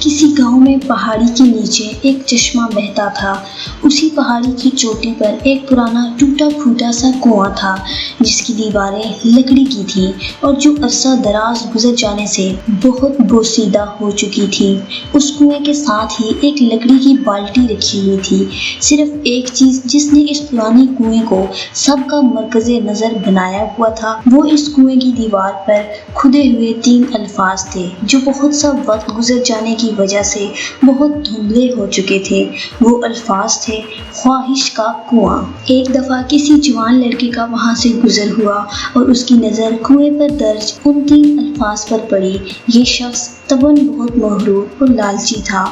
किसी गांव में पहाड़ी के नीचे एक चश्मा बहता था। उसी पहाड़ी की चोटी पर एक पुराना टूटा फूटा सा कुआं था जिसकी दीवारें लकड़ी की थी और जो अरसा दराज गुजर जाने से बहुत बोसीदा हो चुकी थी। उस कुएं के साथ ही एक लकड़ी की बाल्टी रखी हुई थी। सिर्फ एक चीज जिसने इस पुरानी कुएं को सबका मरकज़े नजर बनाया हुआ था वो इस कुएं की दीवार पर खुदे हुए 3 अल्फाज थे जो बहुत सा वक्त गुजर जाने की वजह से बहुत धुंधले हो चुके थे। वो अल्फाज थे ख्वाहिश का कुआं। एक दफा किसी जवान लड़के का वहां से गुजर हुआ और उसकी नजर कुएं पर दर्ज उन 3 अल्फाज पर पड़ी। ये शख्स तबन बहुत मगरूर और लालची था।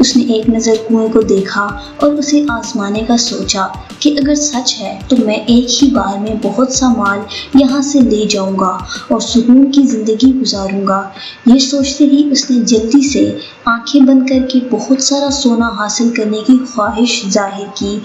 उसने एक नज़र कुएं को देखा और उसे आजमाने का सोचा कि अगर सच है तो मैं एक ही बार में बहुत सा माल यहाँ से ले जाऊंगा और सुकून की जिंदगी गुजारूंगा। ये सोचते ही उसने जल्दी से आंखें बंद करके बहुत सारा सोना हासिल करने की ख्वाहिश जाहिर की।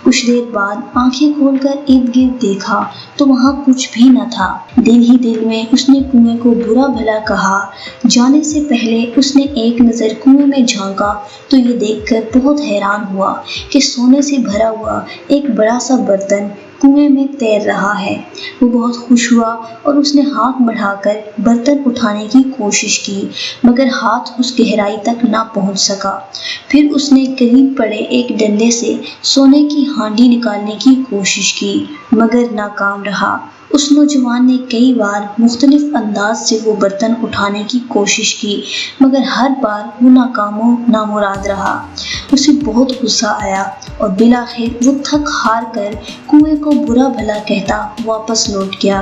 कुछ देर बाद आंखें खोलकर इर्द गिर्द देखा तो वहाँ कुछ भी न था। दिल ही दिल में उसने कुएं को बुरा भला कहा। जाने से पहले उसने एक नज़र कुएं में झांका तो ये देखकर बहुत हैरान हुआ कि सोने से भरा हुआ एक बड़ा सा बर्तन कुएं में तैर रहा है। वो बहुत खुश हुआ और उसने हाथ बढ़ाकर बर्तन उठाने की कोशिश की मगर हाथ उस गहराई तक ना पहुंच सका। फिर उसने करीब पड़े एक डंडे से सोने की हांडी निकालने की कोशिश की मगर नाकाम रहा। उस नौजवान ने कई बार मुख्तलिफ अंदाज से वो बर्तन उठाने की कोशिश की मगर हर बार वो नाकामो नामुराद रहा। उसे बहुत गुस्सा आया और बिलाखिर वो थक हार कर कुएं को बुरा भला कहता वापस लौट गया।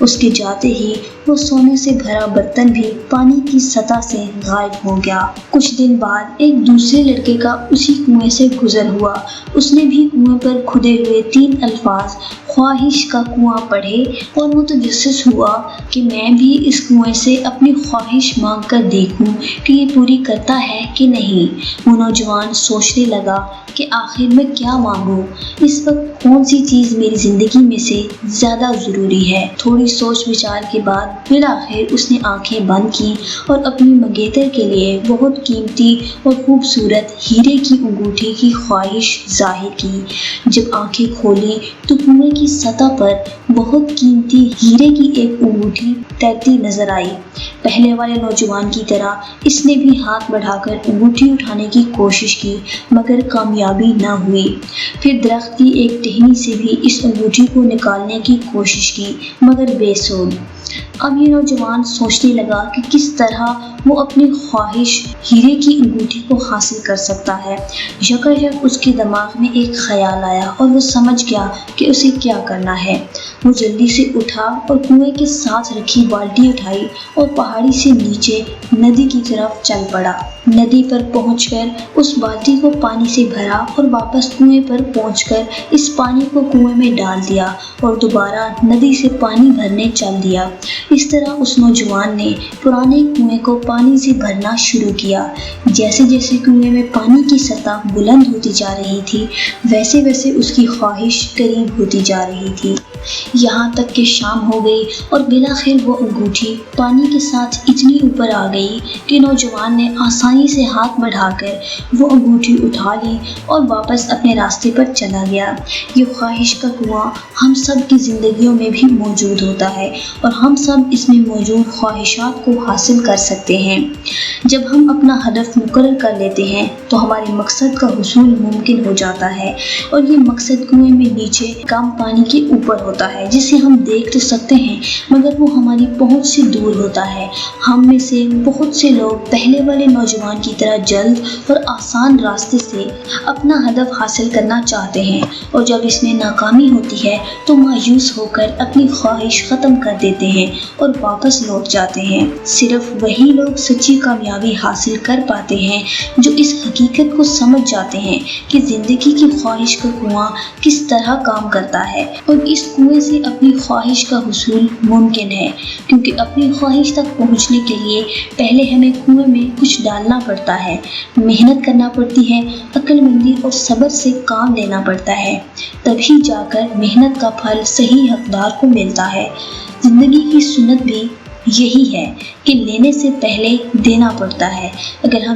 उसके जाते ही वो सोने से भरा बर्तन भी पानी की सतह से गायब हो गया। कुछ दिन बाद एक दूसरे लड़के का उसी कुएं से गुजर हुआ। उसने भी कुएं पर खुदे हुए 3 अल्फाज ख्वाहिश का कुआं पढ़े और मुतजस्सिस हुआ कि मैं भी इस कुएं से अपनी ख्वाहिश मांग कर देखूं कि ये पूरी करता है कि नहीं। वो नौजवान सोचने लगा कि आखिर मैं क्या मांगूं, इस वक्त कौन सी चीज़ मेरी ज़िंदगी में से ज़्यादा ज़रूरी है। थोड़ी सोच विचार के बाद फिर उसने आंखें बंद की और अपनी मंगेतर के लिए बहुत कीमती और खूबसूरत हीरे की अंगूठी की ख्वाहिश जाहिर की। जब आंखें खोली तो कुएं की सतह पर बहुत कीमती हीरे की एक अंगूठी तैरती नजर आई। पहले वाले नौजवान की तरह इसने भी हाथ बढ़ाकर अंगूठी उठाने की कोशिश की मगर कामयाबी न हुई। फिर दरख्त की एक टहनी से भी इस अंगूठी को निकालने की कोशिश की मगर बेसुध। अब ये नौजवान सोचने लगा कि किस तरह वो अपनी ख्वाहिश हीरे की अंगूठी को हासिल कर सकता है। यकायक उसके दिमाग में एक ख्याल आया और वो समझ गया कि उसे क्या करना है। वो जल्दी से उठा और कुएं के साथ रखी बाल्टी उठाई और पहाड़ी से नीचे नदी की तरफ चल पड़ा। नदी पर पहुंचकर उस बाल्टी को पानी से भरा और वापस कुएं पर पहुंचकर इस पानी को कुएं में डाल दिया और दोबारा नदी से पानी भरने चल दिया। इस तरह उस नौजवान ने पुराने कुएं को पानी से भरना शुरू किया। जैसे जैसे कुएं में पानी की सतह बुलंद होती जा रही थी वैसे वैसे उसकी ख्वाहिश करीब होती जा रही थी। यहाँ तक कि शाम हो गई और बिलाखिर वो अंगूठी पानी के साथ इतनी ऊपर आ गई कि नौजवान ने आसानी से हाथ बढ़ाकर वो अंगूठी उठा ली और वापस अपने रास्ते पर चला गया। ये ख्वाहिश का कुआं हम सब की ज़िंदगियों में भी मौजूद होता है और हम सब इसमें मौजूद ख्वाहिशात को हासिल कर सकते हैं। जब हम अपना हदफ मुकर्रर कर लेते हैं तो हमारे मकसद का हुसूल मुमकिन हो जाता है और ये मकसद कुएं में नीचे कम पानी के ऊपर होता है जिसे हम देख तो सकते हैं मगर वो हमारी पहुंच से दूर होता है। हम में से बहुत से लोग पहले वाले नौजवान की तरह जल्द और आसान रास्ते से अपना हदफ हासिल करना चाहते हैं और जब इसमें नाकामी होती है तो मायूस होकर अपनी ख्वाहिश ख़त्म कर देते हैं और वापस लौट जाते हैं। सिर्फ वही लोग सच्ची कामयाबी हासिल कर पाते हैं जो इस हकीकत को समझ जाते हैं कि ज़िंदगी की ख्वाहिश का कुआं किस तरह काम करता है और इस कुएं से अपनी ख्वाहिश का हुसूल मुमकिन है। क्योंकि अपनी ख्वाहिश तक पहुंचने के लिए पहले हमें कुएं में कुछ डालना पड़ता है, मेहनत करना पड़ती है, अक्लमंदी और सब्र से काम लेना पड़ता है, तभी जाकर मेहनत का फल सही हकदार को मिलता है। ज़िंदगी की सुन्नत भी यही है کہ لینے سے پہلے دینا پڑتا ہے۔ اگر ہم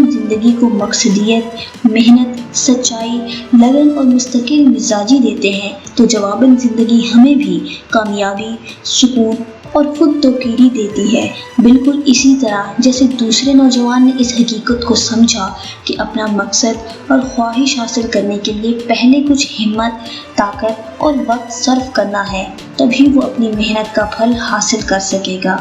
زندگی کو مقصدیت، محنت، سچائی، لگن اور مستقل مزاجی دیتے ہیں تو جواباً زندگی ہمیں بھی کامیابی، سکون اور خود توقیری دیتی ہے۔ بالکل اسی طرح جیسے دوسرے نوجوان نے اس حقیقت کو سمجھا کہ اپنا مقصد اور خواہش حاصل کرنے کے لیے پہلے کچھ ہمت، طاقت اور وقت صرف کرنا ہے، تبھی وہ اپنی محنت کا پھل حاصل کر سکے گا۔